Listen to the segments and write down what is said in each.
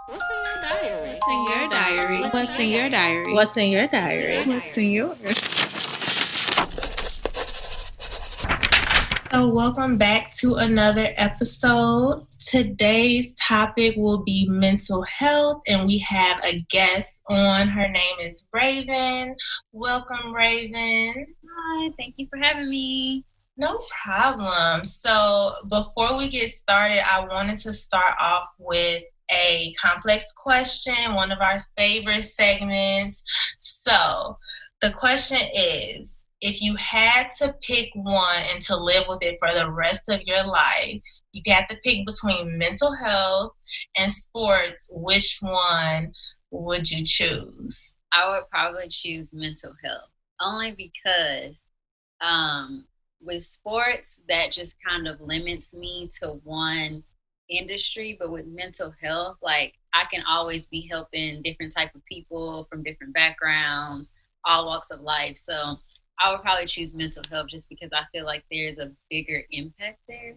What's in your diary? What's in your diary? What's in your diary? What's in your diary? What's in yours? So welcome back to another episode. Today's topic will be mental health, and we have a guest on. Her name is Raven. Welcome, Raven. Hi, thank you for having me. No problem. So before we get started, I wanted to start off with a complex question, one of our favorite segments. So the question is, if you had to pick one and to live with it for the rest of your life, you had to pick between mental health and sports, which one would you choose? I would probably choose mental health, only because with sports, that just kind of limits me to one industry. But with mental health, like, I can always be helping different type of people from different backgrounds, all walks of life. So I would probably choose mental health just because I feel like there's a bigger impact there.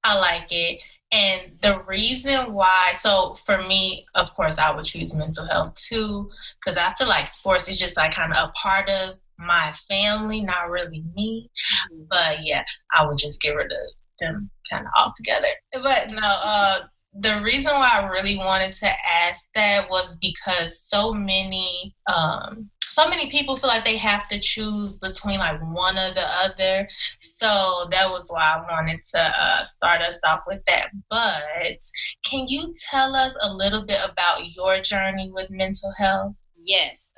I like it. And the reason why, so for me, of course, I would choose mental health too, because I feel like sports is just like kind of a part of my family, not really me. Mm-hmm. But yeah, I would just get rid of them kind of altogether. But no, the reason why I really wanted to ask that was because so many people feel like they have to choose between like one or the other. So that was why I wanted to start us off with that. But can you tell us a little bit about your journey with mental health? Yes.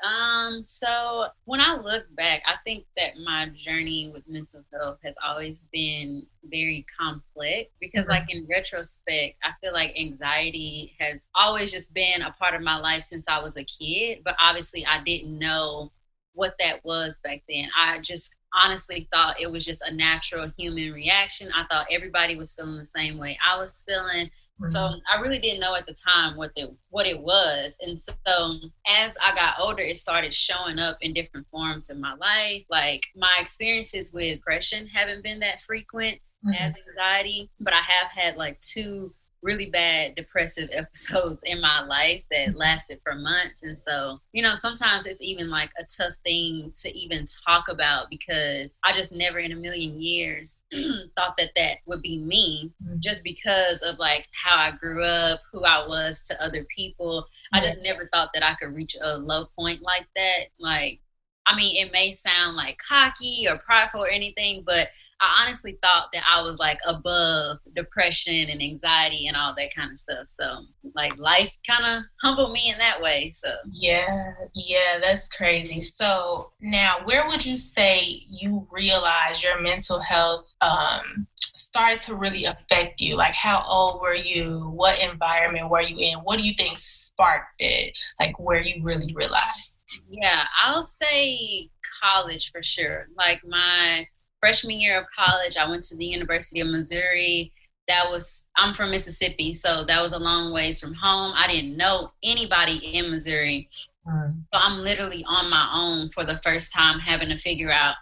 So when I look back, I think that my journey with mental health has always been very complex because, like, in retrospect, I feel like anxiety has always just been a part of my life since I was a kid. But obviously, I didn't know what that was back then. I just honestly thought it was just a natural human reaction. I thought everybody was feeling the same way I was feeling. So I really didn't know at the time what it was. And so as I got older, it started showing up in different forms in my life. Like, my experiences with depression haven't been that frequent as anxiety, but I have had like 2 really bad depressive episodes in my life that lasted for months. And so, sometimes it's even like a tough thing to even talk about because I just never in a million years thought that would be me, just because of like how I grew up, who I was to other people. I just never thought that I could reach a low point like that. Like, I mean, it may sound like cocky or prideful or anything, but I honestly thought that I was like above depression and anxiety and all that kind of stuff. So like, life kind of humbled me in that way. So yeah, that's crazy. So now, where would you say you realize your mental health started to really affect you? Like, how old were you? What environment were you in? What do you think sparked it? Like, where you really realized? Yeah, I'll say college for sure. Like, my freshman year of college, I went to the University of Missouri. I'm from Mississippi, so that was a long ways from home. I didn't know anybody in Missouri. So I'm literally on my own for the first time, having to figure out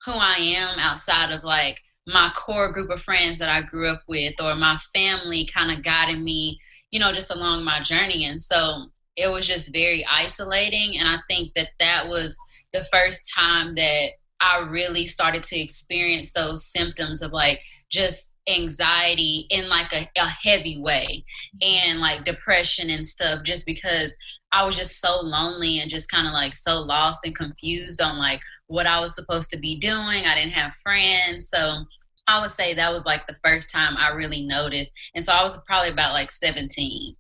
who I am outside of like my core group of friends that I grew up with, or my family kind of guiding me, just along my journey. And so it was just very isolating. And I think that was the first time that I really started to experience those symptoms of like just anxiety in like a heavy way, and like depression and stuff, just because I was just so lonely and just kind of like so lost and confused on like what I was supposed to be doing. I didn't have friends. So I would say that was like the first time I really noticed. And so I was probably about like 17.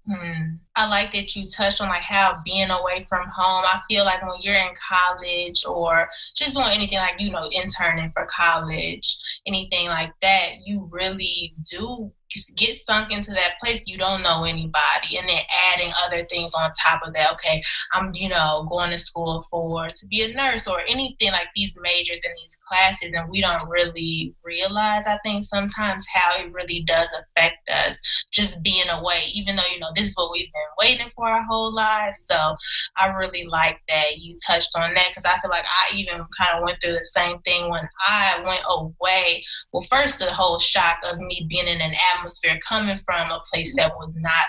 I like that you touched on like how being away from home, I feel like when you're in college or just doing anything like, interning for college, anything like that, you really do get sunk into that place. You don't know anybody, and then adding other things on top of that. Okay, I'm going to school to be a nurse or anything like these majors and these classes, and we don't really realize, I think, sometimes how it really does affect us just being away, even though this is what we've been waiting for our whole lives. So I really like that you touched on that, because I feel like I even kind of went through the same thing when I went away. Well, first, the whole shock of me being in an atmosphere coming from a place that was not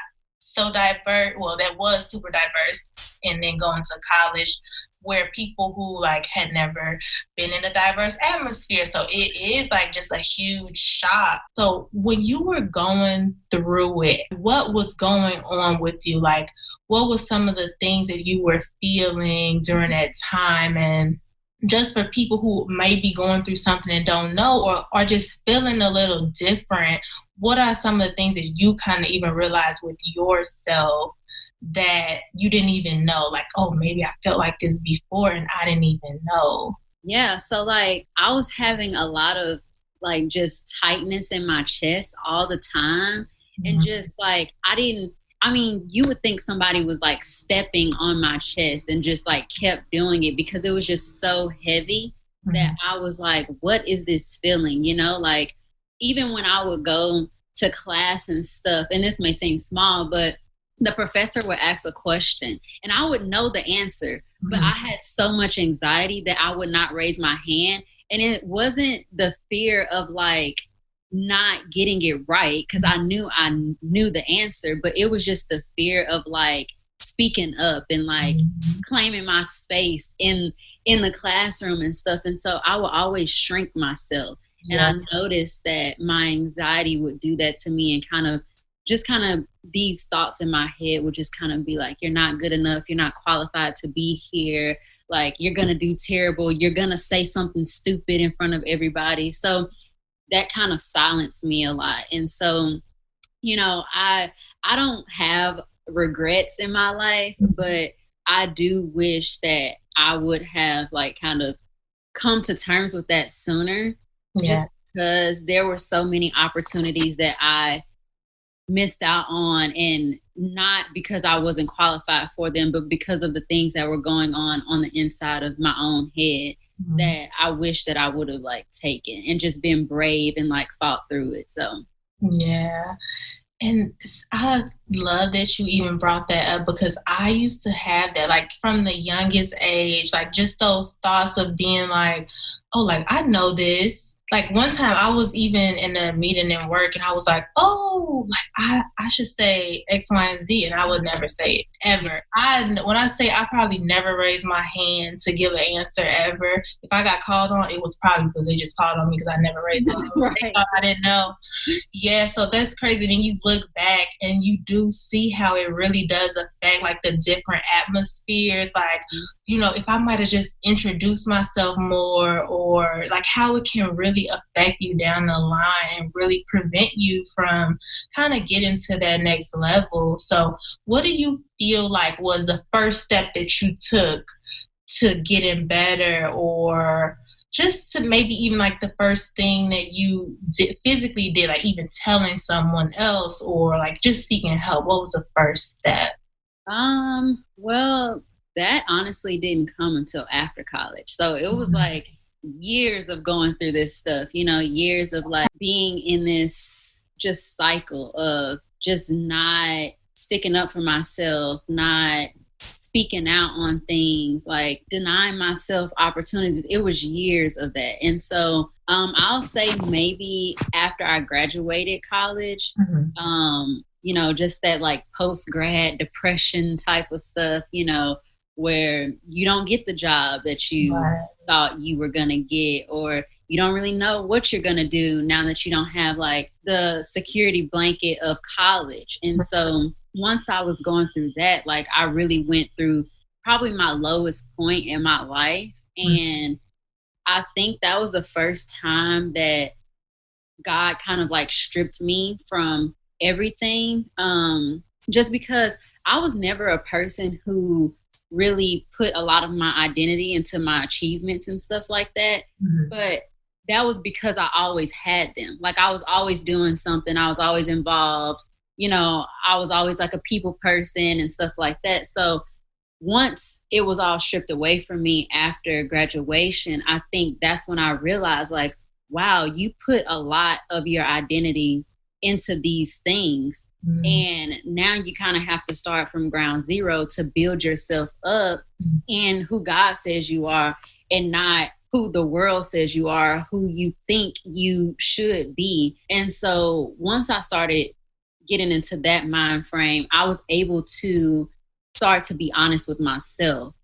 so diverse, well, that was super diverse, and then going to college where people who like had never been in a diverse atmosphere. So it is like just a huge shock. So when you were going through it, what was going on with you? Like, what was some of the things that you were feeling during that time? And just for people who may be going through something and don't know, or are just feeling a little different, what are some of the things that you kind of even realize with yourself that you didn't even know? Like, oh, maybe I felt like this before and I didn't even know. Yeah. So like I was having a lot of like just tightness in my chest all the time. And just like, you would think somebody was like stepping on my chest and just like kept doing it because it was just so heavy that I was like, what is this feeling? You know, like even when I would go to class and stuff, and this may seem small, but the professor would ask a question and I would know the answer, but I had so much anxiety that I would not raise my hand. And it wasn't the fear of like not getting it right, because I knew the answer, but it was just the fear of like speaking up and like claiming my space in the classroom and stuff. And so I would always shrink myself. And I noticed that my anxiety would do that to me, and kind of these thoughts in my head would just kind of be like, you're not good enough. You're not qualified to be here. Like, you're going to do terrible. You're going to say something stupid in front of everybody. So that kind of silenced me a lot. And so, you know, I don't have regrets in my life, but I do wish that I would have like kind of come to terms with that sooner, just because there were so many opportunities that I missed out on, and not because I wasn't qualified for them, but because of the things that were going on the inside of my own head that I wish that I would have like taken and just been brave and like fought through it. So yeah. And I love that you even brought that up, because I used to have that, like from the youngest age, like just those thoughts of being like, oh, like I know this. Like one time I was even in a meeting in work and I was like, oh, like I should say X, Y, and Z. And I would never say it ever. When I say I probably never raised my hand to give an answer ever. If I got called on, it was probably because they just called on me because I never raised my hand. Right. They thought I didn't know. Yeah, so that's crazy. Then you look back and you do see how it really does affect like the different atmospheres. Like, you know, if I might have just introduced myself more, or like how it can really affect you down the line and really prevent you from kind of getting to that next level. So what do you feel like was the first step that you took to getting better, or just to maybe even like the first thing that you physically did, like even telling someone else or like just seeking help? What was the first step? Well, that honestly didn't come until after college. So it was like years of going through this stuff, you know, years of like being in this just cycle of just not sticking up for myself, not speaking out on things, like denying myself opportunities. It was years of that. And so I'll say maybe after I graduated college, you know, just that like post-grad depression type of stuff, you know, where you don't get the job that you thought you were going to get, or you don't really know what you're going to do now that you don't have like the security blanket of college. And so once I was going through that, like I really went through probably my lowest point in my life. And I think that was the first time that God kind of like stripped me from everything. Just because I was never a person who really put a lot of my identity into my achievements and stuff like that. But that was because I always had them. Like I was always doing something. I was always involved. You know, I was always like a people person and stuff like that. So once it was all stripped away from me after graduation, I think that's when I realized like, wow, you put a lot of your identity into these things. And now you kind of have to start from ground zero to build yourself up in who God says you are, and not who the world says you are, who you think you should be. And so once I started getting into that mind frame, I was able to start to be honest with myself.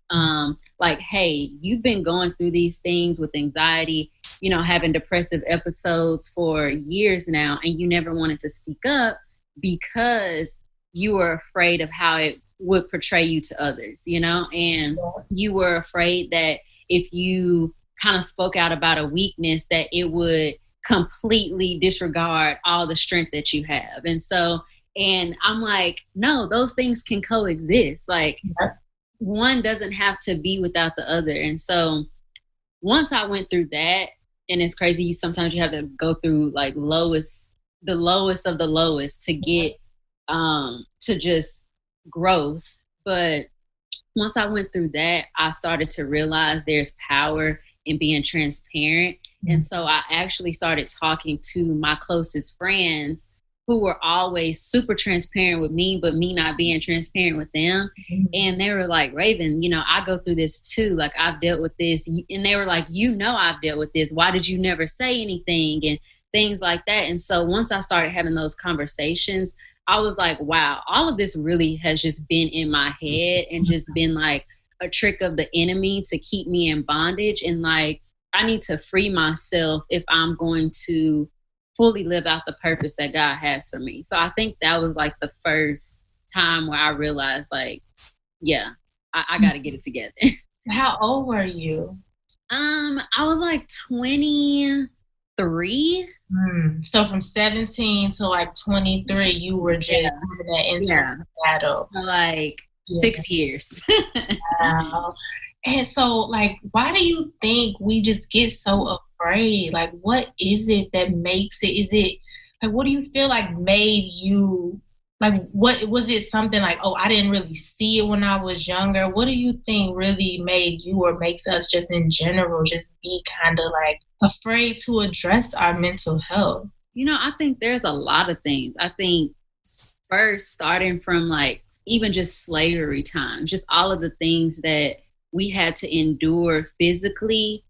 Like, hey, you've been going through these things with anxiety, having depressive episodes for years now, and you never wanted to speak up because you were afraid of how it would portray you to others, and you were afraid that if you kind of spoke out about a weakness, that it would completely disregard all the strength that you have. And I'm like, no, those things can coexist. Like, one doesn't have to be without the other. And so once I went through that, and it's crazy, sometimes you have to go through like the lowest of the lowest to get to just growth. But once I went through that, I started to realize there's power in being transparent. And so I actually started talking to my closest friends who were always super transparent with me, but me not being transparent with them. And they were like, Raven, I go through this too. Like, I've dealt with this. And they were like, I've dealt with this. Why did you never say anything? And things like that. And so once I started having those conversations, I was like, wow, all of this really has just been in my head and just been like a trick of the enemy to keep me in bondage. And like, I need to free myself if I'm going to fully live out the purpose that God has for me. So I think that was like the first time where I realized, like, yeah, I got to get it together. How old were you? I was like 23. So from 17 to like 23, you were just in that internal battle. Like 6 years. Wow. And so, like, why do you think we just get so afraid? Like, what is it that makes it? Is it, like, what do you feel like made you, like, what was it something like, oh, I didn't really see it when I was younger? What do you think really made you or makes us just in general just be kind of like afraid to address our mental health? I think there's a lot of things. I think first, starting from like even just slavery times, just all of the things that we had to endure physically.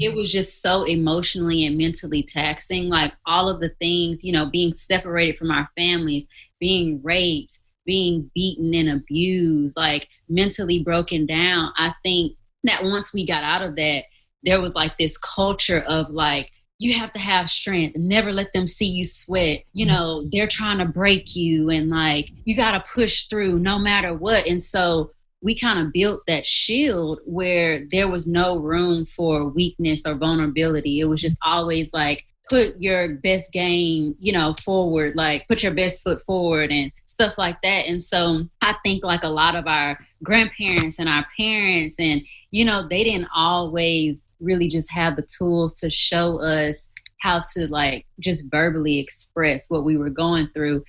It was just so emotionally and mentally taxing. Like, all of the things, being separated from our families, being raped, being beaten and abused, like mentally broken down. I think that once we got out of that, there was like this culture of like, you have to have strength, never let them see you sweat. They're trying to break you, and like, you got to push through no matter what. And so we kind of built that shield where there was no room for weakness or vulnerability. It was just always like, put your best game, forward, like put your best foot forward and stuff like that. And so I think like a lot of our grandparents and our parents and, they didn't always really just have the tools to show us how to like just verbally express what we were going through.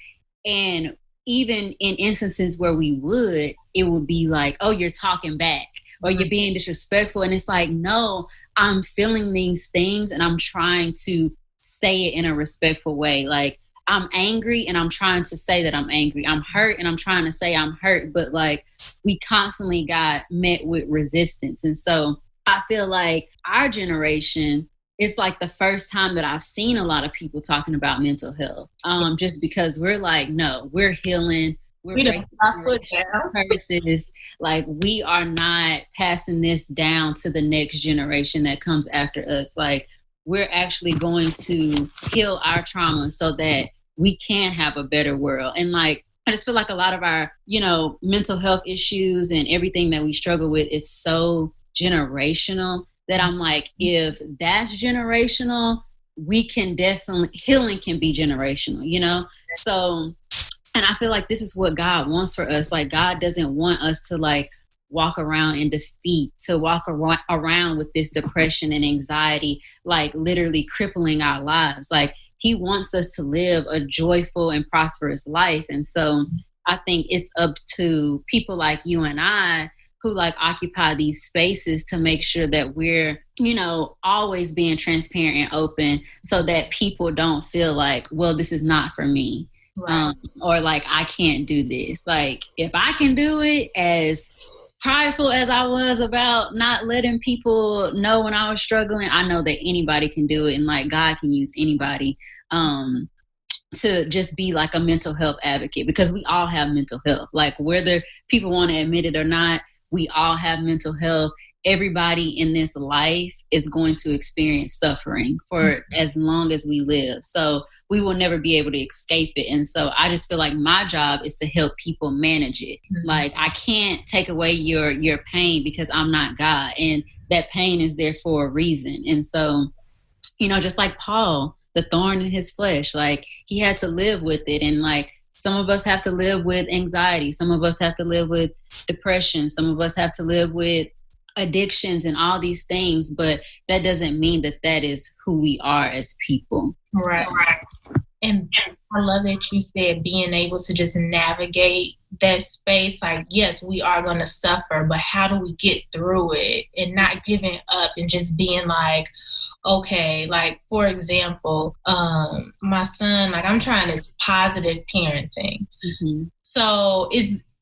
And even in instances where it would be like, oh, you're talking back or you're being disrespectful. And it's like, no, I'm feeling these things and I'm trying to say it in a respectful way. Like, I'm angry and I'm trying to say that I'm angry. I'm hurt and I'm trying to say I'm hurt. But like, we constantly got met with resistance. And so I feel like our generation, it's like the first time that I've seen a lot of people talking about mental health. Just because we're like, no, we're healing. We're breaking curses. Like, we are not passing this down to the next generation that comes after us. Like, we're actually going to heal our trauma so that we can have a better world. And like, I just feel like a lot of our, mental health issues and everything that we struggle with is so generational that I'm like, if that's generational, healing can be generational, So, and I feel like this is what God wants for us. Like, God doesn't want us to like walk around in defeat, to walk around with this depression and anxiety, like literally crippling our lives. Like, He wants us to live a joyful and prosperous life. And so I think it's up to people like you and I who like occupy these spaces to make sure that we're, always being transparent and open so that people don't feel like, well, this is not for me. Right. Or like, I can't do this. Like, if I can do it, as prideful as I was about not letting people know when I was struggling, I know that anybody can do it, and like, God can use anybody. to just be like a mental health advocate, because we all have mental health. Like whether people want to admit it or not, we all have mental health. Everybody in this life is going to experience suffering for as long as we live. So we will never be able to escape it. And so I just feel like my job is to help people manage it. Like I can't take away your pain because I'm not God. And that pain is there for a reason. And so, you know, just like Paul, the thorn in his flesh, like he had to live with it. And like some of us have to live with anxiety. Some of us have to live with depression. Some of us have to live with addictions and all these things, but that doesn't mean that that is who we are as people. Right. And I love that you said being able to just navigate that space. Like, yes, we are going to suffer, but how do we get through it and not giving up and just being like, okay, like, for example, my son, like, I'm trying this positive parenting. So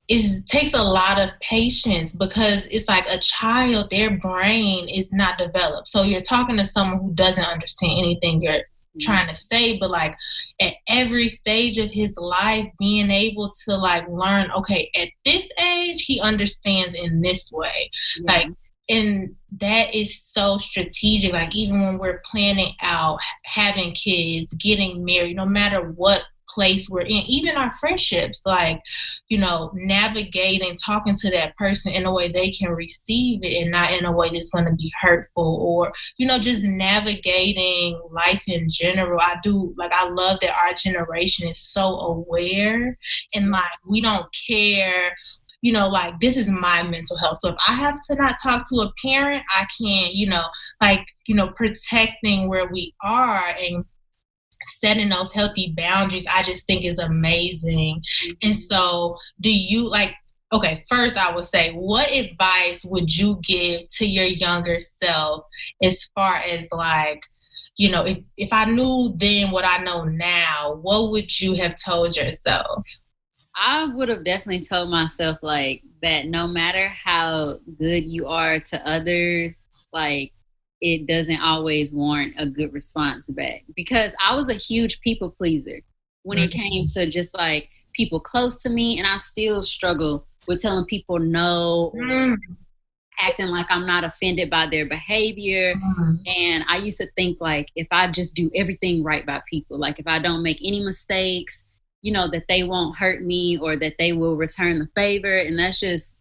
it takes a lot of patience because it's like a child, their brain is not developed. So you're talking to someone who doesn't understand anything you're trying to say, but like at every stage of his life, being able to like learn, okay, at this age, he understands in this way. Like, and that is so strategic. Like even when we're planning out having kids, getting married, no matter what place we're in, even our friendships, like, you know, navigating, talking to that person in a way they can receive it and not in a way that's going to be hurtful, or, you know, just navigating life in general. I love that our generation is so aware and like we don't care, you know, like this is my mental health. So if I have to not talk to a parent, I can't, you know, like, you know, protecting where we are and setting those healthy boundaries, I just think is amazing. And so do you first I would say, what advice would you give to your younger self as far as like, you know, if I knew then what I know now, what would you have told yourself? I would have definitely told myself like that no matter how good you are to others, like it doesn't always warrant a good response back, because I was a huge people pleaser when it came to just like people close to me. And I still struggle with telling people no, or acting like I'm not offended by their behavior. And I used to think like, if I just do everything right by people, like if I don't make any mistakes, you know, that they won't hurt me or that they will return the favor. And that's just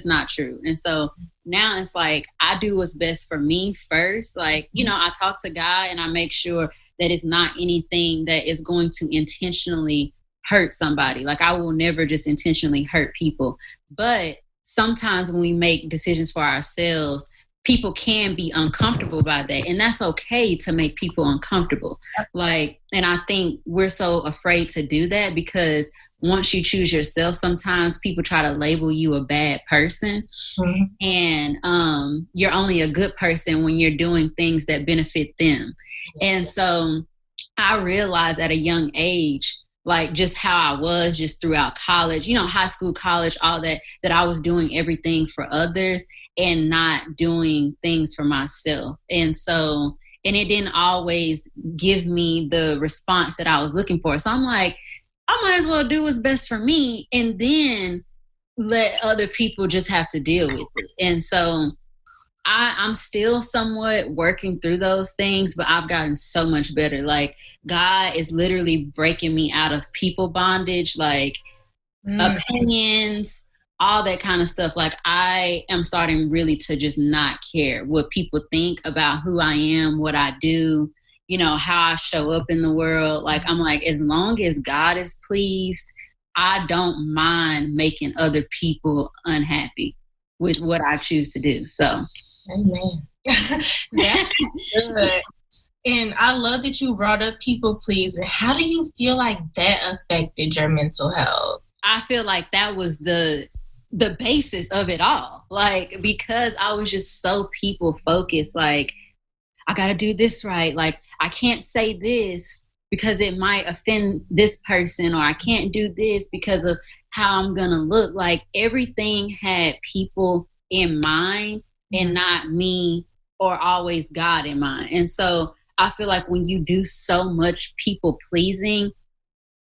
not true. And so now it's like, I do what's best for me first. Like, you know, I talk to God and I make sure that it's not anything that is going to intentionally hurt somebody. Like I will never just intentionally hurt people. But sometimes when we make decisions for ourselves, people can be uncomfortable by that. And that's okay to make people uncomfortable. Like, and I think we're so afraid to do that because once you choose yourself, sometimes people try to label you a bad person. And you're only a good person when you're doing things that benefit them. And so I realized at a young age, like just how I was just throughout college, you know, high school, college, all that I was doing everything for others and not doing things for myself. And so, and it didn't always give me the response that I was looking for. So I'm like, I might as well do what's best for me and then let other people just have to deal with it. And so I'm still somewhat working through those things, but I've gotten so much better. Like God is literally breaking me out of people bondage, like opinions, all that kind of stuff. Like I am starting really to just not care what people think about who I am, what I do, you know, how I show up in the world. Like, I'm like, as long as God is pleased, I don't mind making other people unhappy with what I choose to do. So. Amen. That's good. And I love that you brought up people pleasing. How do you feel like that affected your mental health? I feel like that was the basis of it all. Like, because I was just so people focused, like, I got to do this right. Like, I can't say this because it might offend this person, or I can't do this because of how I'm going to look. Like, everything had people in mind and not me or always God in mind. And so I feel like when you do so much people pleasing,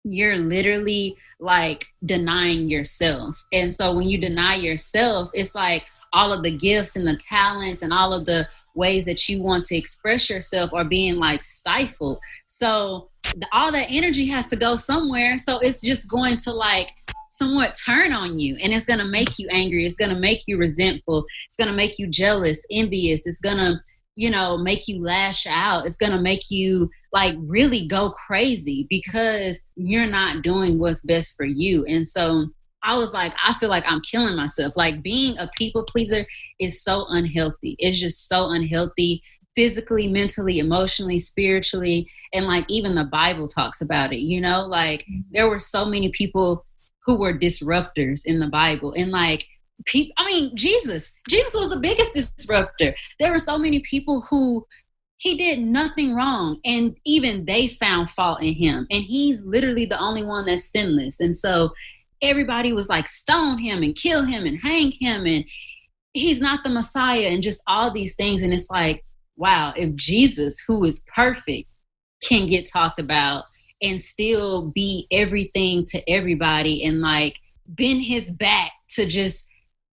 you're literally like denying yourself. And so when you deny yourself, it's like all of the gifts and the talents and all of the ways that you want to express yourself are being like stifled. So all that energy has to go somewhere. So it's just going to like somewhat turn on you, and it's going to make you angry. It's going to make you resentful. It's going to make you jealous, envious. It's going to, you know, make you lash out. It's going to make you like really go crazy because you're not doing what's best for you. And so I was like, I feel like I'm killing myself. Like being a people pleaser is so unhealthy. It's just so unhealthy physically, mentally, emotionally, spiritually. And like even the Bible talks about it, you know, like there were so many people who were disruptors in the Bible. And like Jesus was the biggest disruptor. There were so many people who he did nothing wrong, and even they found fault in him. And he's literally the only one that's sinless. And so everybody was like, stone him and kill him and hang him, and he's not the Messiah, and just all these things. And it's like, wow, if Jesus, who is perfect, can get talked about and still be everything to everybody and like bend his back to just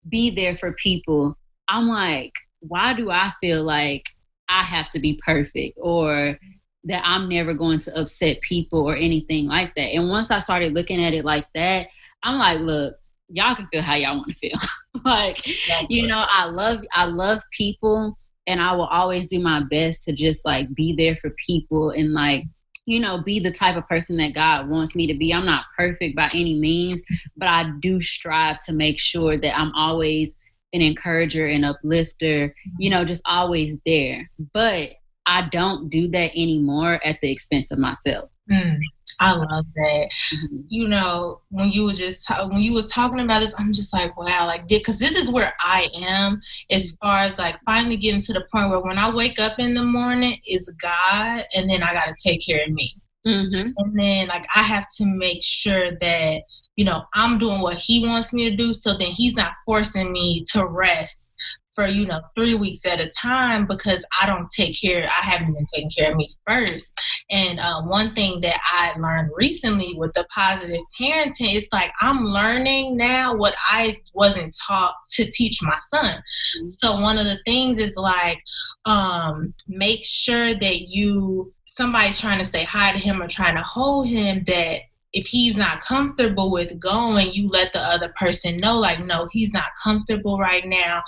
be there for people, I'm like, why do I feel like I have to be perfect or that I'm never going to upset people or anything like that? And once I started looking at it like that, I'm like, look, y'all can feel how y'all want to feel. Like, you know, I love people, and I will always do my best to just like be there for people and like, you know, be the type of person that God wants me to be. I'm not perfect by any means, but I do strive to make sure that I'm always an encourager and uplifter, you know, just always there. But I don't do that anymore at the expense of myself. I love that. Mm-hmm. You know, when you were talking about this, I'm just like, wow, like, because this is where I am as far as like finally getting to the point where when I wake up in the morning, it's God, and then I got to take care of me. Mm-hmm. And then like I have to make sure that, you know, I'm doing what he wants me to do, so then he's not forcing me to rest for, you know, 3 weeks at a time because I haven't been taking care of me first. And one thing that I learned recently with the positive parenting is like I'm learning now what I wasn't taught to teach my son. Mm-hmm. So one of the things is like make sure that somebody's trying to say hi to him or trying to hold him, that if he's not comfortable with going, you let the other person know, like, no, he's not comfortable right now.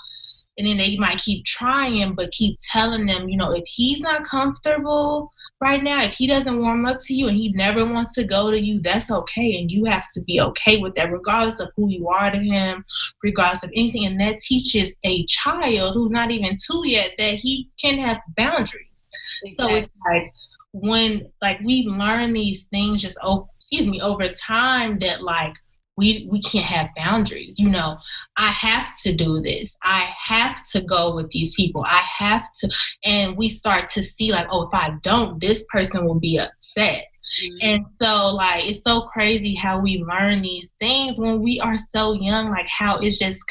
And then they might keep trying, but keep telling them, you know, if he's not comfortable right now, if he doesn't warm up to you and he never wants to go to you, that's okay. And you have to be okay with that, regardless of who you are to him, regardless of anything. And that teaches a child who's not even 2 yet that he can have boundaries. Exactly. So it's like when like we learn these things just over time, that like we can't have boundaries. You know, I have to do this. I have to go with these people. I have to. And we start to see like, oh, if I don't, this person will be upset. Mm-hmm. And so like, it's so crazy how we learn these things when we are so young, like how it's just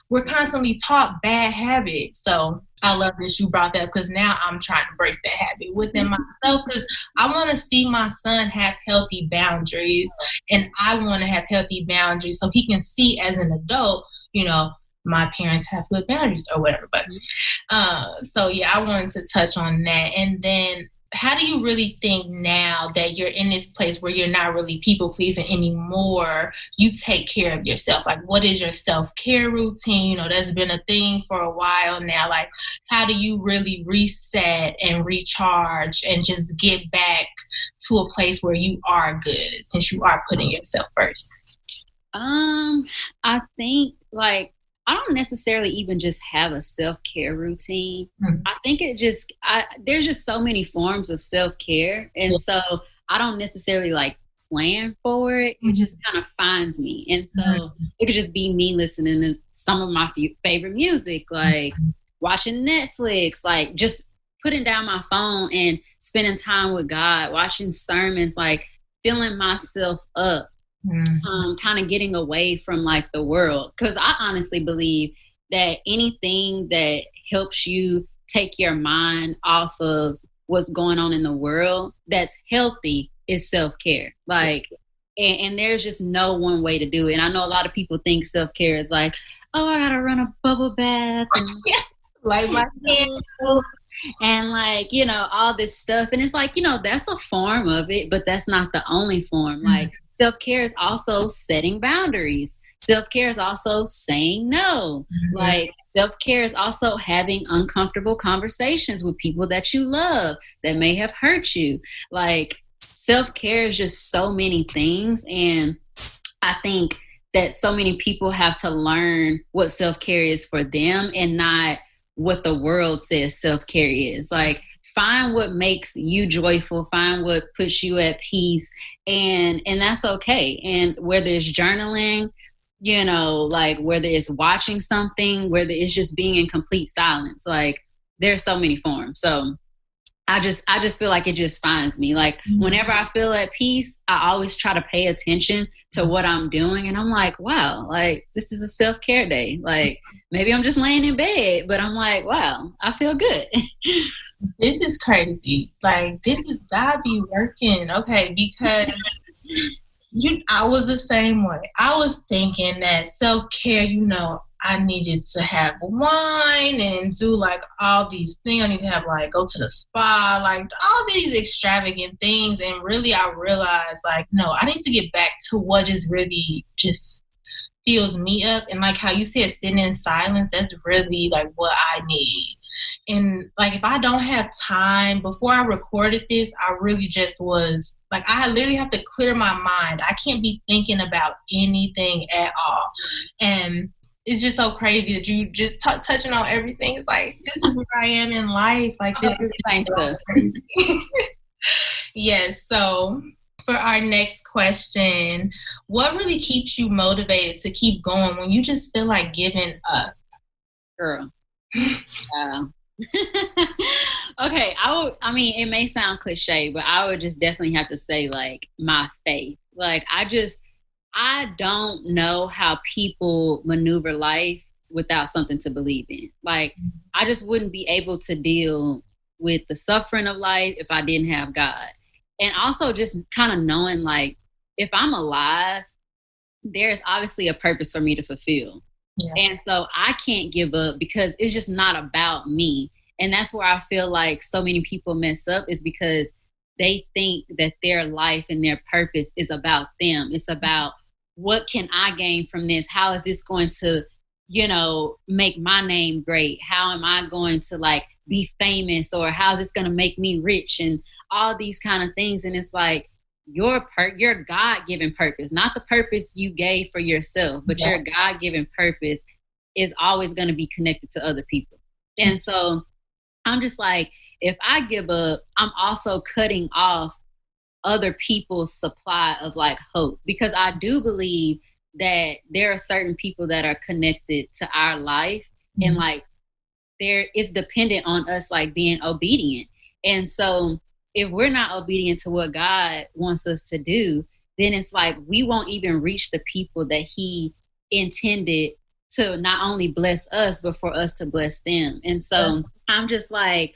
we're constantly taught bad habits. So I love that you brought that up, because now I'm trying to break that habit within myself, because I want to see my son have healthy boundaries, and I want to have healthy boundaries so he can see as an adult, you know, my parents have good boundaries or whatever. But so yeah, I wanted to touch on that. And then how do you really think now that you're in this place where you're not really people pleasing anymore, you take care of yourself? Like, what is your self-care routine? You know, that's been a thing for a while now. Like, how do you really reset and recharge and just get back to a place where you are good, since you are putting yourself first? I think like I don't necessarily even just have a self-care routine. Mm-hmm. I think there's just so many forms of self-care. And so I don't necessarily like plan for it. Mm-hmm. It just kind of finds me. And so it could just be me listening to some of my favorite music, like watching Netflix, like just putting down my phone and spending time with God, watching sermons, like filling myself up. Kind of getting away from like the world, because I honestly believe that anything that helps you take your mind off of what's going on in the world that's healthy is self-care. Like, and there's just no one way to do it. And I know a lot of people think self-care is like, oh, I gotta run a bubble bath and Like my candles and like, you know, all this stuff. And it's like, you know, that's a form of it, but that's not the only form. Like, self-care is also setting boundaries. Self-care is also saying no. Like, self-care is also having uncomfortable conversations with people that you love that may have hurt you. Like, self-care is just so many things. And I think that so many people have to learn what self-care is for them and not what the world says self-care is. Like, find what makes you joyful, find what puts you at peace, and that's okay. And whether it's journaling, you know, like whether it's watching something, whether it's just being in complete silence, like there's so many forms. So I just feel like it just finds me. Like, whenever I feel at peace, I always try to pay attention to what I'm doing. And I'm like, wow, like this is a self-care day. Like, maybe I'm just laying in bed, but I'm like, wow, I feel good. This is crazy. Like, this is gotta be working. Okay, because I was the same way. I was thinking that self-care, you know, I needed to have wine and do like all these things. I need to have like go to the spa, like all these extravagant things. And really I realized like, no, I need to get back to what just really just fills me up. And like how you said, sitting in silence, that's really like what I need. And like, if I don't have time, before I recorded this, I really just was like, I literally have to clear my mind. I can't be thinking about anything at all. And it's just so crazy that you just touching on everything. It's like, this is where I am in life. Like, this is so crazy. Yes. So for our next question, what really keeps you motivated to keep going when you just feel like giving up? Girl. Okay. I mean, it may sound cliche, but I would just definitely have to say like my faith. Like, I don't know how people maneuver life without something to believe in. Like, I just wouldn't be able to deal with the suffering of life if I didn't have God. And also just kind of knowing like, if I'm alive, there's obviously a purpose for me to fulfill. Yeah. And so I can't give up because it's just not about me. And that's where I feel like so many people mess up, is because they think that their life and their purpose is about them. It's about, what can I gain from this? How is this going to, you know, make my name great? How am I going to like be famous? Or how is this going to make me rich? And all these kind of things. And it's like your God-given purpose, not the purpose you gave for yourself, but your God-given purpose is always going to be connected to other people. And so I'm just like, if I give up, I'm also cutting off other people's supply of like hope, because I do believe that there are certain people that are connected to our life, and like it's dependent on us like being obedient. And so if we're not obedient to what God wants us to do, then it's like we won't even reach the people that He intended to not only bless us, but for us to bless them. And so I'm just like,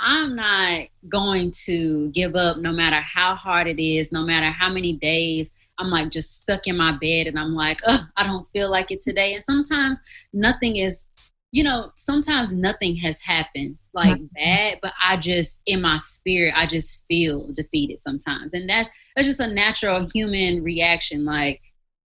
I'm not going to give up no matter how hard it is, no matter how many days I'm like just stuck in my bed and I'm like, oh, I don't feel like it today. And sometimes nothing is, you know, sometimes nothing has happened like bad, but I just, in my spirit, I just feel defeated sometimes. And that's just a natural human reaction. Like,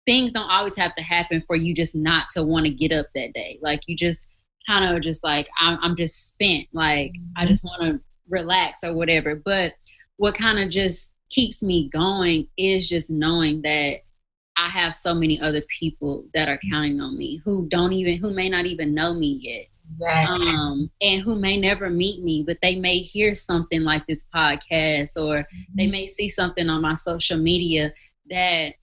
things don't always have to happen for you just not to want to get up that day. Like, you just kind of just like, I'm just spent. Like, I just want to relax or whatever. But what kind of just keeps me going is just knowing that I have so many other people that are counting on me who may not even know me yet. Exactly. And who may never meet me, but they may hear something like this podcast, or they may see something on my social media that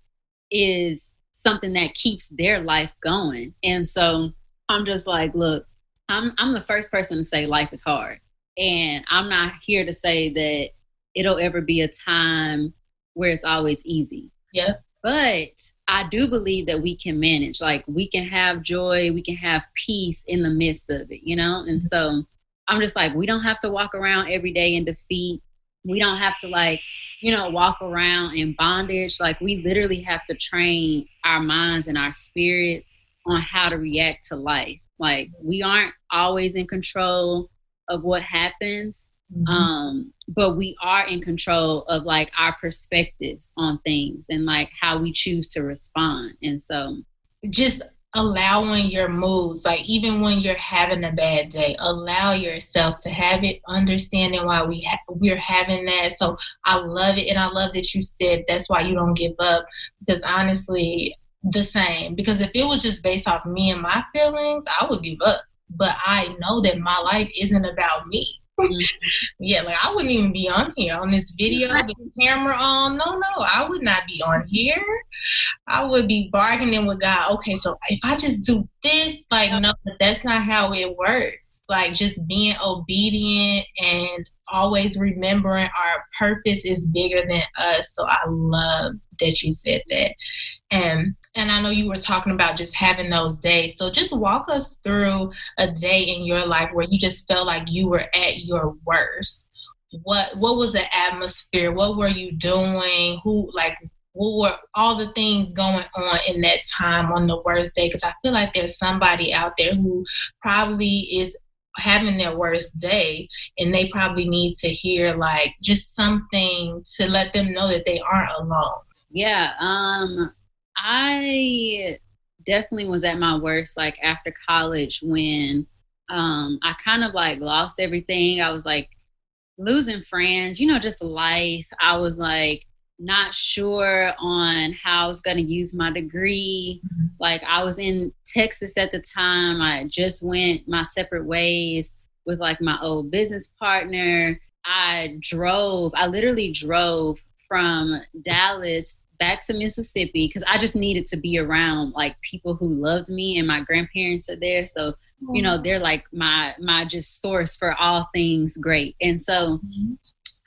is something that keeps their life going. And so I'm just like, look, I'm the first person to say life is hard. And I'm not here to say that it'll ever be a time where it's always easy. Yeah. But I do believe that we can manage. Like, we can have joy, we can have peace in the midst of it, you know? And so I'm just like, we don't have to walk around every day in defeat. We don't have to like, walk around in bondage. Like we literally have to train our minds and our spirits on how to react to life. Like we aren't always in control of what happens. But we are in control of like our perspectives on things and like how we choose to respond. And so just allowing your moods, like even when you're having a bad day, allow yourself to have it, understanding why we're having that. So I love it. And I love that you said that's why you don't give up, because honestly, the same, because if it was just based off me and my feelings, I would give up. But I know that my life isn't about me. Yeah, like I wouldn't even be on here on this video with the camera on. No, I would not be on here. I would be bargaining with God. Okay, so if I just do this, like, no, that's not how it works. Like just being obedient and always remembering our purpose is bigger than us. So I love that you said that. And I know you were talking about just having those days. So just walk us through a day in your life where you just felt like you were at your worst. What was the atmosphere? What were you doing? What were all the things going on in that time on the worst day? Because I feel like there's somebody out there who probably is having their worst day, and they probably need to hear like just something to let them know that they aren't alone. Yeah, I definitely was at my worst like after college when I kind of like lost everything. I was like losing friends, just life. I was like not sure on how I was going to use my degree. Like I was in Texas at the time. I just went my separate ways with like my old business partner. I literally drove from Dallas back to Mississippi because I just needed to be around like people who loved me, and my grandparents are there. So, they're like my just source for all things great. And so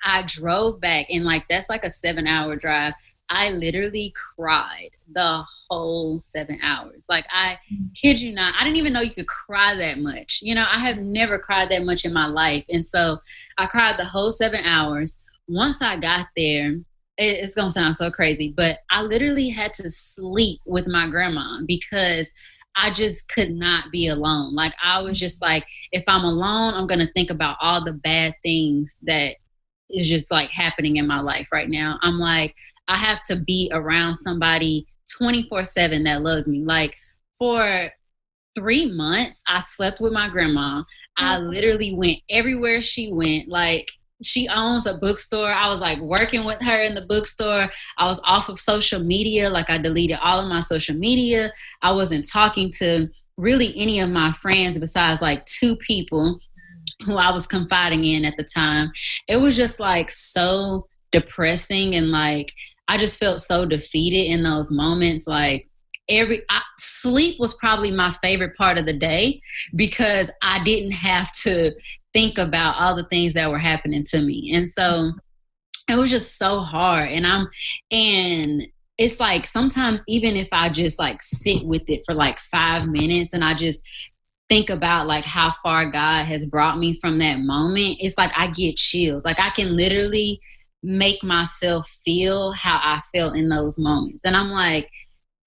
I drove back, and like, that's like a 7-hour drive. I literally cried the whole 7 hours. Like, I kid you not, I didn't even know you could cry that much. I have never cried that much in my life. And so I cried the whole 7 hours. Once I got there, it's going to sound so crazy, but I literally had to sleep with my grandma because I just could not be alone. Like, I was just like, if I'm alone, I'm going to think about all the bad things that is just like happening in my life right now. I'm like, I have to be around somebody 24/7 that loves me. Like, for 3 months, I slept with my grandma. I literally went everywhere she went. Like, she owns a bookstore. I was like working with her in the bookstore. I was off of social media. Like, I deleted all of my social media. I wasn't talking to really any of my friends besides like 2 people who I was confiding in at the time. It was just like so depressing, and like I just felt so defeated in those moments. Like, sleep was probably my favorite part of the day because I didn't have to think about all the things that were happening to me. And so it was just so hard. And it's like sometimes even if I just like sit with it for like 5 minutes and I just think about like how far God has brought me from that moment, it's like I get chills. Like, I can literally make myself feel how I felt in those moments. And I'm like,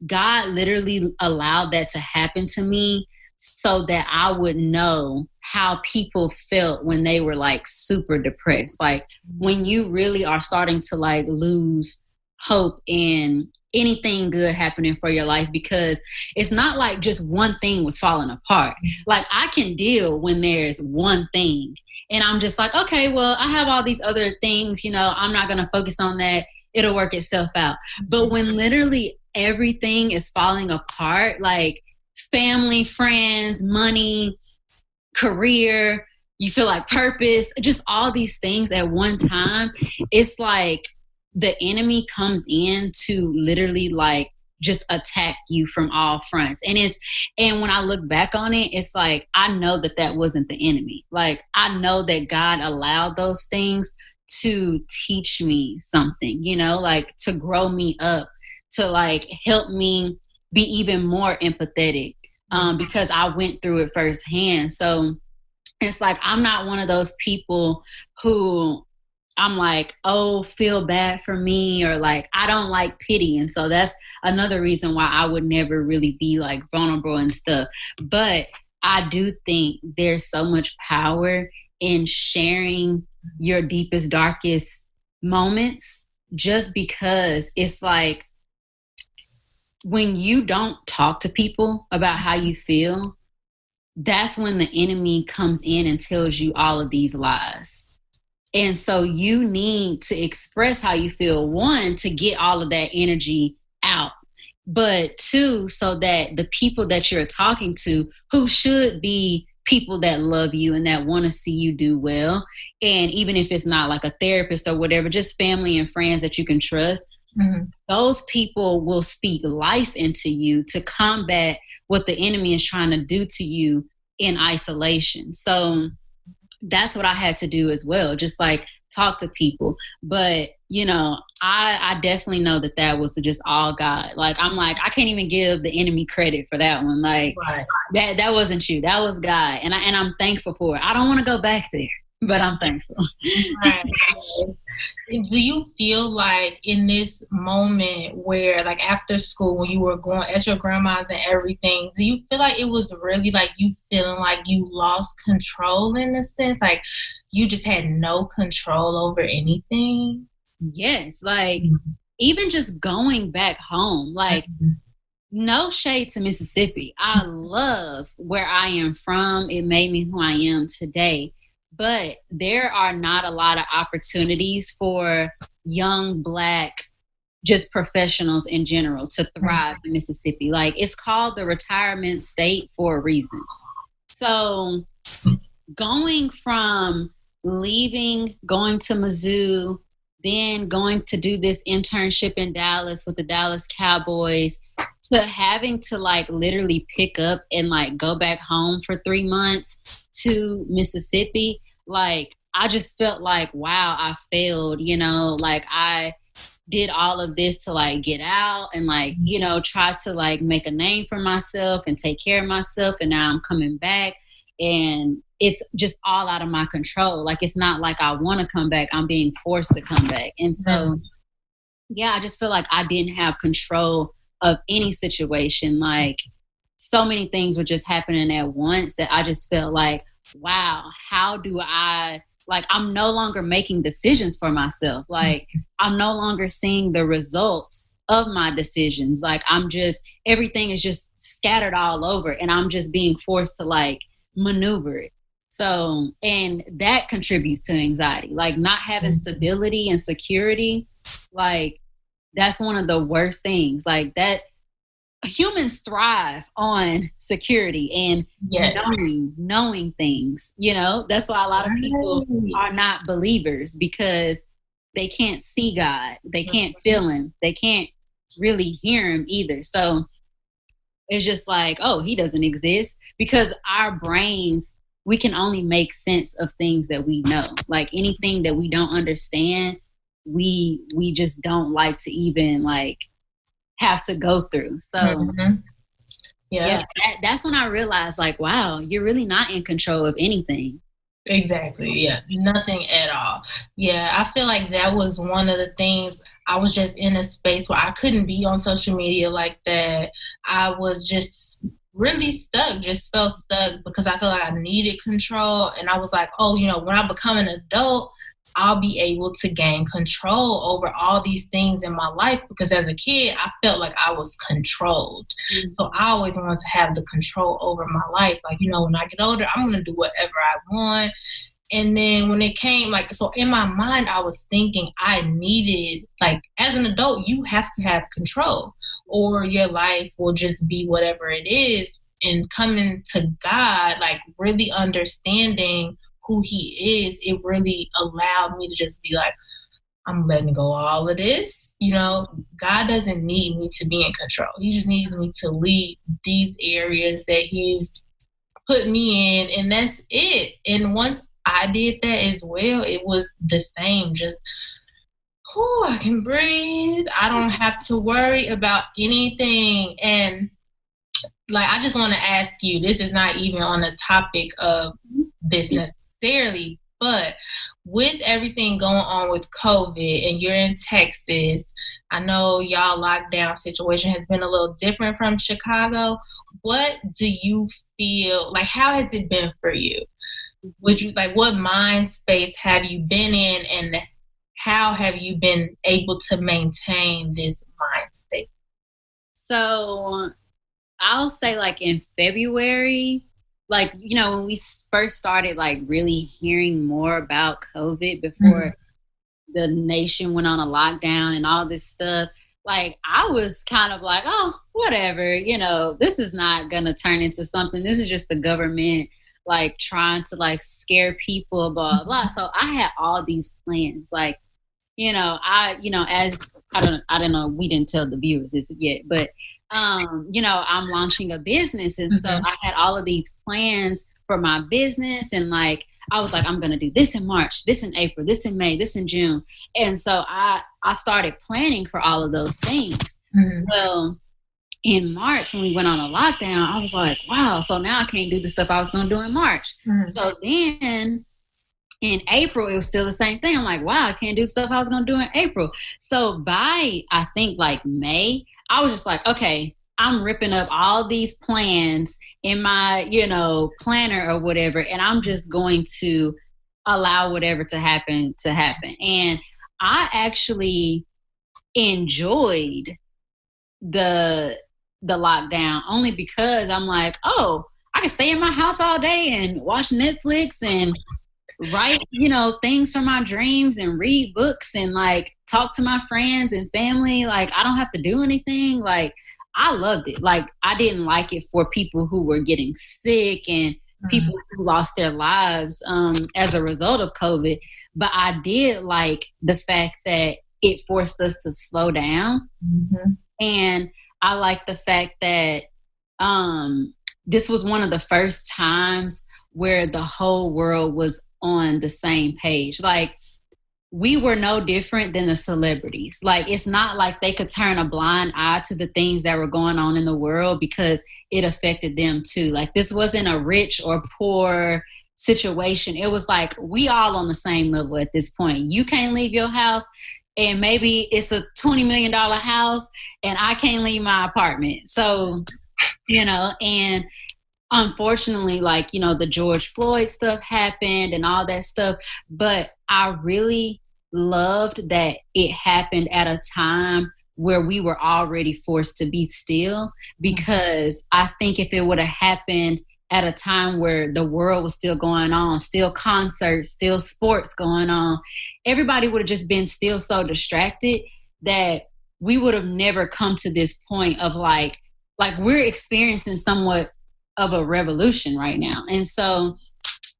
God literally allowed that to happen to me so that I would know how people felt when they were like super depressed. Like, when you really are starting to like lose hope in anything good happening for your life, because it's not like just one thing was falling apart. Like, I can deal when there's one thing and I'm just like, okay, well, I have all these other things, I'm not going to focus on that. It'll work itself out. But when literally everything is falling apart, like family, friends, money, career, you feel like purpose, just all these things at one time, it's like the enemy comes in to literally like just attack you from all fronts. And when I look back on it, it's like, I know that wasn't the enemy. Like, I know that God allowed those things to teach me something, like to grow me up, to like help me be even more empathetic, because I went through it firsthand. So it's like, I'm not one of those people who I'm like, oh, feel bad for me, or like, I don't like pity. And so that's another reason why I would never really be like vulnerable and stuff. But I do think there's so much power in sharing your deepest, darkest moments, just because it's like when you don't talk to people about how you feel, that's when the enemy comes in and tells you all of these lies. And so you need to express how you feel, one, to get all of that energy out, but two, so that the people that you're talking to, who should be people that love you and that want to see you do well, and even if it's not like a therapist or whatever, just family and friends that you can trust, those people will speak life into you to combat what the enemy is trying to do to you in isolation. So that's what I had to do as well, just like talk to people. But, you know, I definitely know that was just all God. Like, I'm like, I can't even give the enemy credit for that one. Like, that wasn't you. That was God. And I'm thankful for it. I don't want to go back there, but I'm thankful. Right. Do you feel like in this moment where, like, after school, when you were going at your grandma's and everything, do you feel like it was really like you feeling like you lost control in a sense? Like you just had no control over anything? Yes. Like even just going back home, like no shade to Mississippi. I love where I am from. It made me who I am today. But there are not a lot of opportunities for young Black, just professionals in general, to thrive in Mississippi. Like, it's called the retirement state for a reason. So going from leaving, going to Mizzou, then going to do this internship in Dallas with the Dallas Cowboys, to having to like literally pick up and like go back home for 3 months to Mississippi, like I just felt like, wow, I failed, you know, like I did all of this to like get out and like, you know, try to like make a name for myself and take care of myself. And now I'm coming back and it's just all out of my control. Like, it's not like I want to come back. I'm being forced to come back. And so, yeah, I just feel like I didn't have control of any situation. Like, so many things were just happening at once that I just felt like, wow, how do I, like, I'm no longer making decisions for myself. Like, I'm no longer seeing the results of my decisions. Like, I'm just, everything is just scattered all over and I'm just being forced to like maneuver it. So, and that contributes to anxiety, like not having stability and security. Like, that's one of the worst things. Like, that humans thrive on security and knowing things, you know. That's why a lot of people are not believers, because they can't see God, they can't feel him, they can't really hear him either. So it's just like, oh, he doesn't exist, because our brains, we can only make sense of things that we know. Like, anything that we don't understand, we just don't like to even like have to go through. So that's when I realized, like, wow, you're really not in control of anything. Exactly. Yeah. Nothing at all. Yeah. I feel like that was one of the things. I was just in a space where I couldn't be on social media like that. I was just really stuck, just felt stuck, because I feel like I needed control. And I was like, oh, you know, when I become an adult, I'll be able to gain control over all these things in my life, because as a kid, I felt like I was controlled. Mm-hmm. So I always wanted to have the control over my life. Like, you know, when I get older, I'm going to do whatever I want. And then when it came, like, so in my mind, I was thinking I needed, like, as an adult, you have to have control, or your life will just be whatever it is. And coming to God, like really understanding who he is, it really allowed me to just be like, I'm letting go of all of this. You know, God doesn't need me to be in control. He just needs me to lead these areas that he's put me in, and that's it. And once I did that as well, it was the same. Just, I can breathe. I don't have to worry about anything. And like, I just want to ask you, this is not even on the topic of this necessarily, But with everything going on with COVID and you're in Texas, I know y'all lockdown situation has been a little different from Chicago. What do you feel like? How has it been for you? Would you like, what mind space have you been in, and how have you been able to maintain this mind space? So I'll say like in February, like, you know, when we first started like really hearing more about COVID before the nation went on a lockdown and all this stuff, like I was kind of like, oh, whatever, you know, this is not going to turn into something. This is just the government like trying to like scare people, blah, blah. So I had all these plans, like, you know, as I don't know, we didn't tell the viewers this yet, but you know, I'm launching a business. And so I had all of these plans for my business. And like, I was like, I'm going to do this in March, this in April, this in May, this in June. And so I started planning for all of those things. Well, in March, when we went on a lockdown, I was like, wow, so now I can't do the stuff I was going to do in March. So then in April, it was still the same thing. I'm like, wow, I can't do stuff I was going to do in April. So by, I think like May, I was just like, okay, I'm ripping up all these plans in my, you know, planner or whatever. And I'm just going to allow whatever to happen. And I actually enjoyed the lockdown only because I'm like, oh, I can stay in my house all day and watch Netflix and write, you know, things from my dreams and read books and like talk to my friends and family. Like I don't have to do anything. Like I loved it. Like I didn't like it for people who were getting sick and people who lost their lives as a result of COVID. But I did like the fact that it forced us to slow down. And I like the fact that this was one of the first times where the whole world was on the same page. Like we were no different than the celebrities. Like it's not like they could turn a blind eye to the things that were going on in the world because it affected them too. Like this wasn't a rich or poor situation. It was like we all on the same level at this point. You can't leave your house and maybe it's a $20 million house and I can't leave my apartment. So, you know, and unfortunately, like, you know, the George Floyd stuff happened and all that stuff, but I really loved that it happened at a time where we were already forced to be still, because I think if it would have happened at a time where the world was still going on, still concerts, still sports going on, everybody would have just been still so distracted that we would have never come to this point of like we're experiencing somewhat of a revolution right now. And so,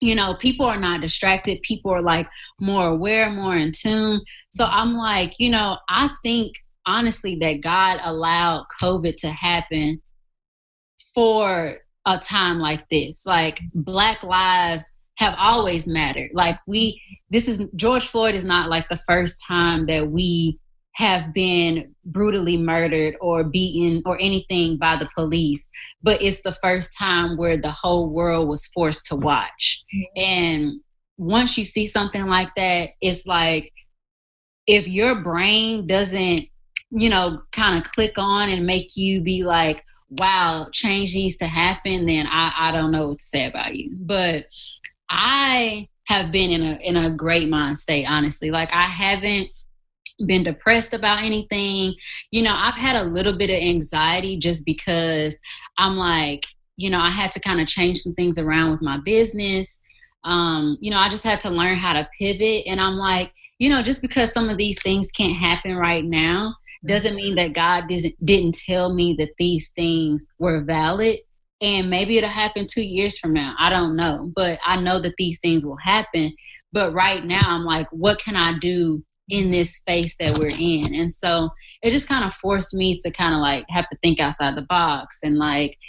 you know, people are not distracted. People are like more aware, more in tune. So I'm like, you know, I think honestly that God allowed COVID to happen for a time like this. Like Black lives have always mattered. Like George Floyd is not like the first time that we have been brutally murdered or beaten or anything by the police, but it's the first time where the whole world was forced to watch. And once you see something like that, it's like, if your brain doesn't, you know, kind of click on and make you be like, wow, change needs to happen, then I don't know what to say about you. But I have been in a great mind state, honestly. Like I haven't been depressed about anything. You know, I've had a little bit of anxiety just because I'm like, you know, I had to kind of change some things around with my business. You know, I just had to learn how to pivot. And I'm like, you know, just because some of these things can't happen right now doesn't mean that God didn't tell me that these things were valid. And maybe it'll happen 2 years from now. I don't know. But I know that these things will happen. But right now I'm like, what can I do in this space that we're in? And so it just kind of forced me to kind of like have to think outside the box and like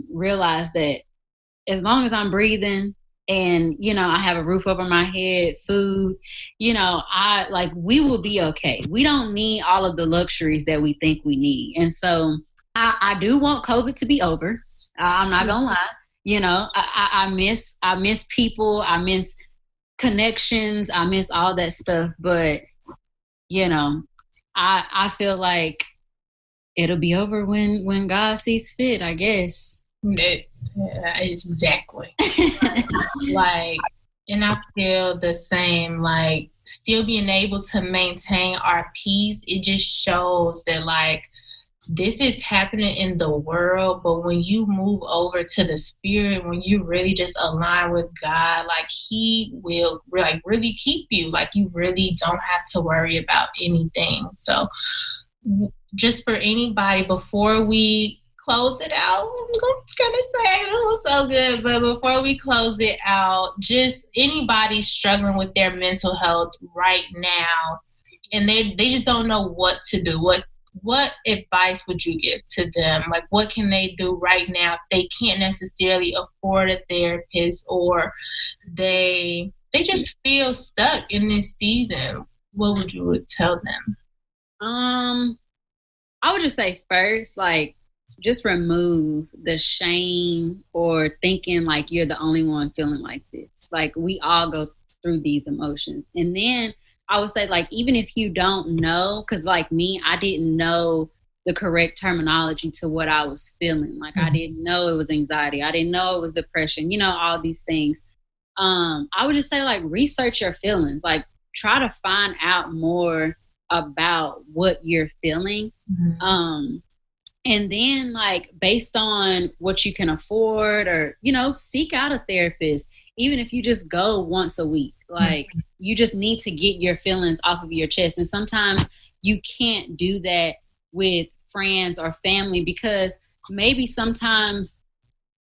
realize that as long as I'm breathing and, you know, I have a roof over my head, food, you know, we will be okay. We don't need all of the luxuries that we think we need. And so I do want COVID to be over. I'm not gonna lie. You know, I miss people. I miss connections. I miss all that stuff. But, you know, I feel like it'll be over when God sees fit, I guess. Exactly. Like, and I feel the same, like, still being able to maintain our peace, it just shows that, like, this is happening in the world, but when you move over to the spirit, when you really just align with God, like, he will like really keep you. Like, you really don't have to worry about anything. So just for anybody, before we close it out, I'm just gonna say it was so good, but before we close it out, just anybody struggling with their mental health right now, and they just don't know what to do, what advice would you give to them? Like, what can they do right now if they can't necessarily afford a therapist, or they just feel stuck in this season? What would you tell them? I would just say first, like, just remove the shame or thinking like you're the only one feeling like this. Like, we all go through these emotions. And then I would say, like, even if you don't know, because like me, I didn't know the correct terminology to what I was feeling. Like, I didn't know it was anxiety. I didn't know it was depression, you know, all these things. I would just say, like, research your feelings. Like, try to find out more about what you're feeling. And then, like, based on what you can afford, or, you know, seek out a therapist, even if you just go once a week. Like, you just need to get your feelings off of your chest. And sometimes you can't do that with friends or family, because maybe sometimes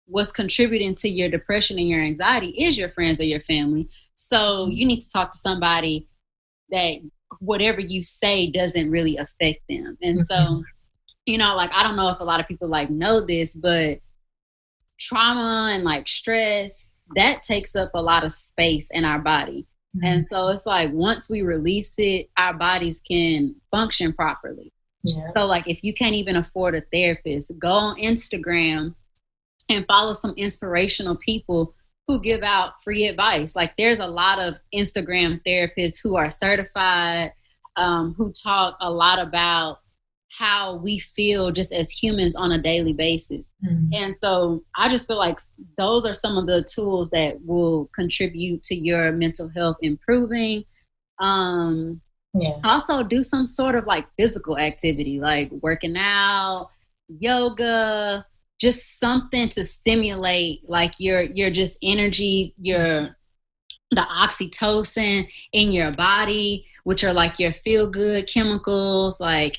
what's contributing to your depression and your anxiety is your friends or your family. So you need to talk to somebody that whatever you say doesn't really affect them. And so, you know, like, I don't know if a lot of people like know this, but trauma and like stress, that takes up a lot of space in our body. And so it's like, once we release it, our bodies can function properly. So like, if you can't even afford a therapist, go on Instagram and follow some inspirational people who give out free advice. Like, there's a lot of Instagram therapists who are certified, who talk a lot about how we feel just as humans on a daily basis. And so I just feel like those are some of the tools that will contribute to your mental health improving. Also do some sort of like physical activity, like working out, yoga, just something to stimulate like your just energy, the oxytocin in your body, which are like your feel good chemicals. Like,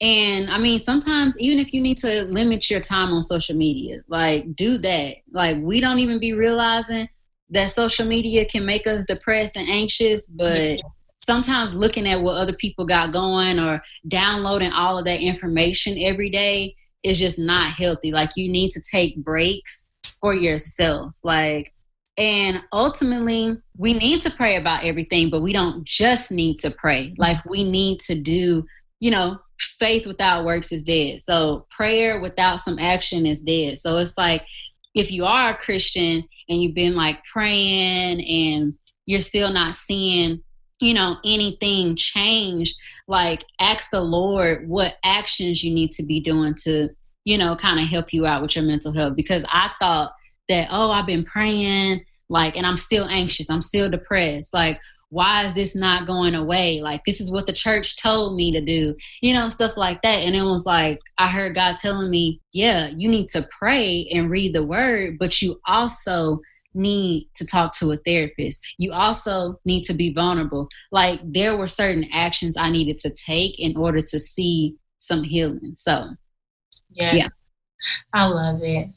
and I mean, sometimes even if you need to limit your time on social media, like, do that. Like, we don't even be realizing that social media can make us depressed and anxious, but sometimes looking at what other people got going or downloading all of that information every day is just not healthy. Like, you need to take breaks for yourself. Like, and ultimately, we need to pray about everything, but we don't just need to pray. Like, we need to do, you know, faith without works is dead. So prayer without some action is dead. So it's like, if you are a Christian and you've been like praying and you're still not seeing, you know, anything change, like, ask the Lord what actions you need to be doing to, you know, kind of help you out with your mental health. Because I thought that, oh, I've been praying, like, and I'm still anxious, I'm still depressed. Like, why is this not going away? Like, this is what the church told me to do, you know, stuff like that. And it was like, I heard God telling me, yeah, you need to pray and read the word, but you also need to talk to a therapist. You also need to be vulnerable. Like, there were certain actions I needed to take in order to see some healing. So, yeah. I love it.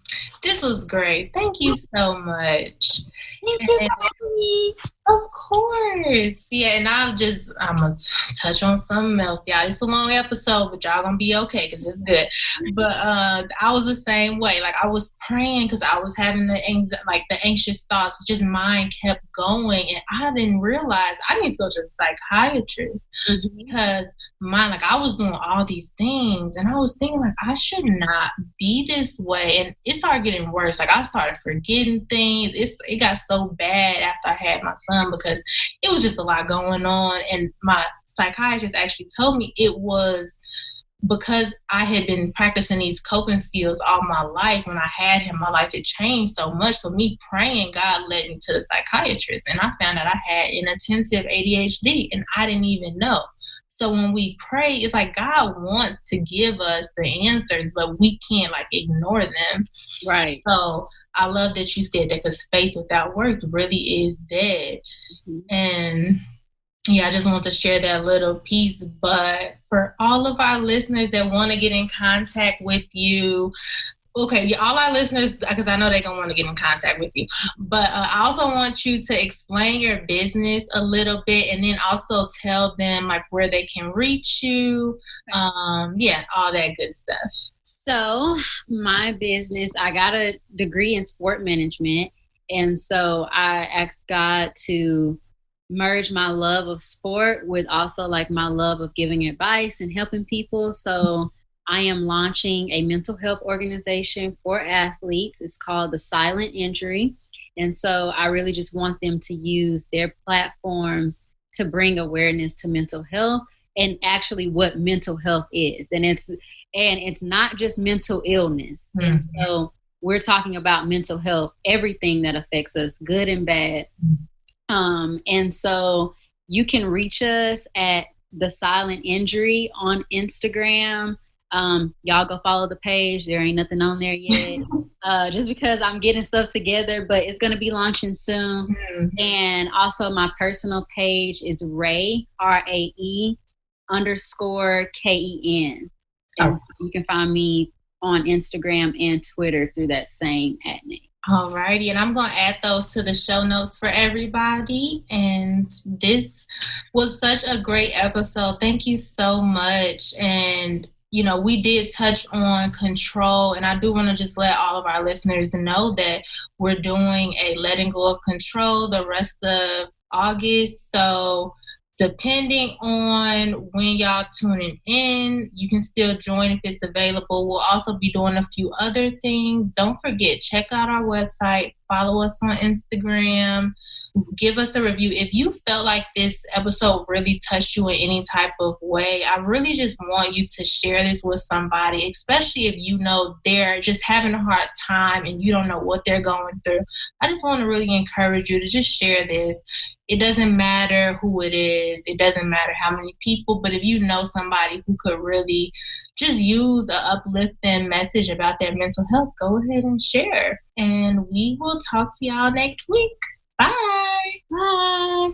This was great. Thank you so much. Thank you for having me. Of course. Yeah, and I'm going to touch on something else. Yeah, it's a long episode, but y'all going to be okay because it's good. But I was the same way. Like, I was praying because I was having the anxious thoughts. Just mine kept going. And I didn't realize I need to go to the psychiatrist because like, I was doing all these things. And I was thinking, like, I should not be this way. And it started getting worse. Like, I started forgetting things. It got so bad after I had my son. son because it was just a lot going on. And my psychiatrist actually told me it was because I had been practicing these coping skills all my life. When I had him, my life had changed so much. So me praying, God led me to the psychiatrist. And I found out I had inattentive ADHD, and I didn't even know. So when we pray, it's like God wants to give us the answers, but we can't like ignore them. Right. So I love that you said that, because faith without works really is dead. Mm-hmm. And yeah, I just want to share that little piece. But for all of our listeners that want to get in contact with you, okay, all our listeners, because I know they're going to want to get in contact with you, but I also want you to explain your business a little bit, and then also tell them like where they can reach you. All that good stuff. So my business, I got a degree in sport management. And so I asked God to merge my love of sport with also like my love of giving advice and helping people. So I am launching a mental health organization for athletes. It's called The Silent Injury. And so I really just want them to use their platforms to bring awareness to mental health and actually what mental health is. And it's not just mental illness. Mm-hmm. And so we're talking about mental health, everything that affects us, good and bad. And so you can reach us at The Silent Injury on Instagram. Y'all go follow the page. There ain't nothing on there yet. Just because I'm getting stuff together, but it's going to be launching soon. Mm-hmm. And also my personal page is Rae, RAE _KEN. And so you can find me on Instagram and Twitter through that same ad name. Alrighty, and I'm going to add those to the show notes for everybody. And this was such a great episode. Thank you so much. And, you know, we did touch on control, and I do want to just let all of our listeners know that we're doing a letting go of control the rest of August. So depending on when y'all tuning in, you can still join if it's available. We'll also be doing a few other things. Don't forget, check out our website, follow us on Instagram, give us a review. If you felt like this episode really touched you in any type of way, I really just want you to share this with somebody, especially if you know they're just having a hard time and you don't know what they're going through. I just want to really encourage you to just share this. It doesn't matter who it is. It doesn't matter how many people, but if you know somebody who could really just use an uplifting message about their mental health, go ahead and share. And we will talk to y'all next week. Bye. Bye.